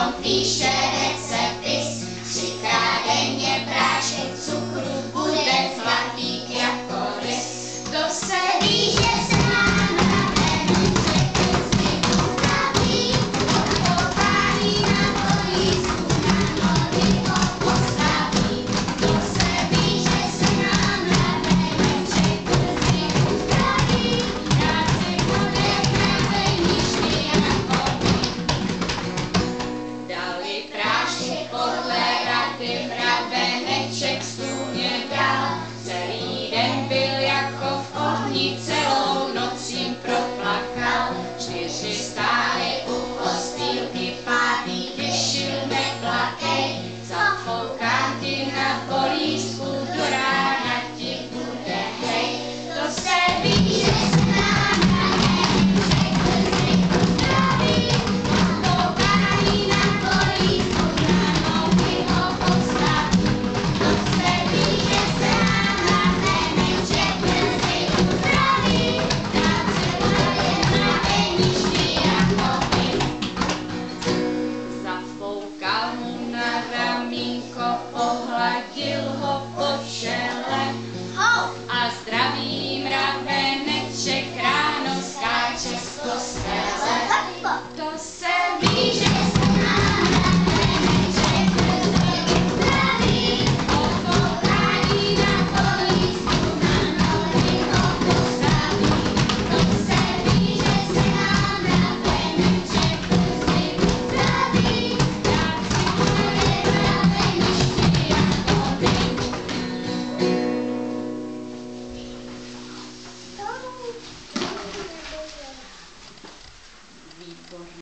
on píše recepty, třikrát denně prášek cukru bude zlatý jako rys. To se ví, že se nám raveneček zvyku zdraví, odkopání na boisku na nohy ho postaví. To se ví, že se nám raveneček zvyku zdraví, rád se bude mraveničný jako my. Dali prášek podle rady, mraveneček stůně dal. Celý den byl jako v ohni, celou noc jim proplakal. 4 stáli u kostýlky, 5. těšil, neplakej. Zafoukám ti na polísku, do rána ti bude hej. To se ví, že se nám raveneček zvyku zdraví, odkoupání na polísku, na nohy ho postaví. To se ví, že se nám raveneček zvyku zdraví, rád se bude mraveničný jako my. Zafoukal mu na ramínko, pohladil